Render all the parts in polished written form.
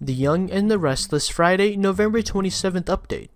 The Young and the Restless Friday, November 27th update.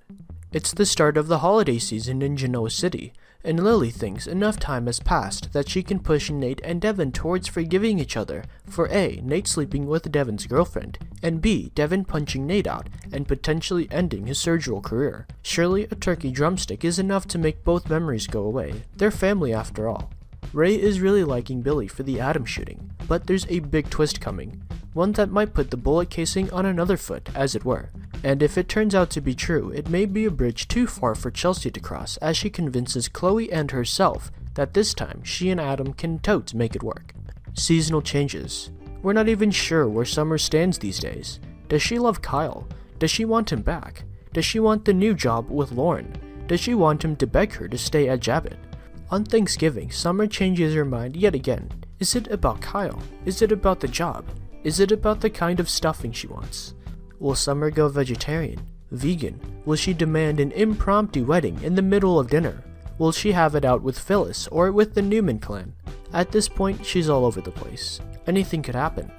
It's the start of the holiday season in Genoa City, and Lily thinks enough time has passed that she can push Nate and Devin towards forgiving each other for A. Nate sleeping with Devin's girlfriend, and B. Devin punching Nate out and potentially ending his surgical career. Surely a turkey drumstick is enough to make both memories go away. They're family after all. Ray is really liking Billy for the Adam shooting, but there's a big twist coming. One that might put the bullet casing on another foot, as it were. And if it turns out to be true, it may be a bridge too far for Chelsea to cross as she convinces Chloe and herself that this time she and Adam can totes make it work. Seasonal changes. We're not even sure where Summer stands these days. Does she love Kyle? Does she want him back? Does she want the new job with Lauren? Does she want him to beg her to stay at Jabbit? On Thanksgiving, Summer changes her mind yet again. Is it about Kyle? Is it about the job? Is it about the kind of stuffing she wants? Will Summer go vegetarian? Vegan? Will she demand an impromptu wedding in the middle of dinner? Will she have it out with Phyllis or with the Newman clan? At this point, she's all over the place. Anything could happen.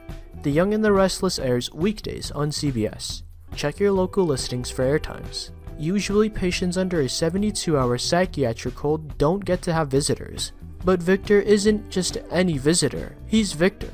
The Young and the Restless airs weekdays on CBS. Check your local listings for airtimes. Usually patients under a 72-hour psychiatric hold don't get to have visitors. But Victor isn't just any visitor, he's Victor.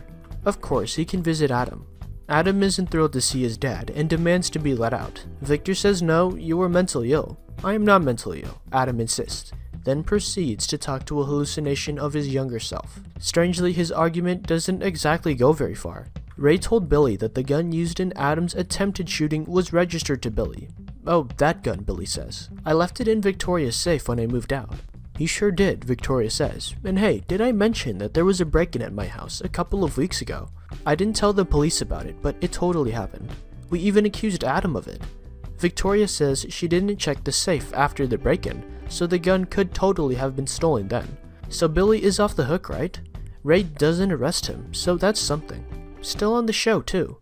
Of course, he can visit Adam. Adam isn't thrilled to see his dad and demands to be let out. Victor says no, you are mentally ill. I am not mentally ill, Adam insists, then proceeds to talk to a hallucination of his younger self. Strangely, his argument doesn't exactly go very far. Ray told Billy that the gun used in Adam's attempted shooting was registered to Billy. Oh, that gun, Billy says. I left it in Victoria's safe when I moved out. He sure did, Victoria says. And hey, did I mention that there was a break-in at my house a couple of weeks ago? I didn't tell the police about it, but it totally happened. We even accused Adam of it. Victoria says she didn't check the safe after the break-in, so the gun could totally have been stolen then. So Billy is off the hook, right? Ray doesn't arrest him, so that's something. Still on the show, too.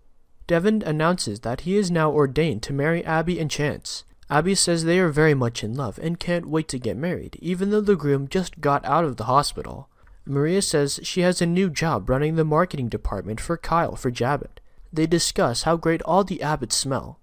Devin announces that he is now ordained to marry Abby and Chance. Abby says they are very much in love and can't wait to get married, even though the groom just got out of the hospital. Maria says she has a new job running the marketing department for Kyle for Jabbit. They discuss how great all the Abbotts smell.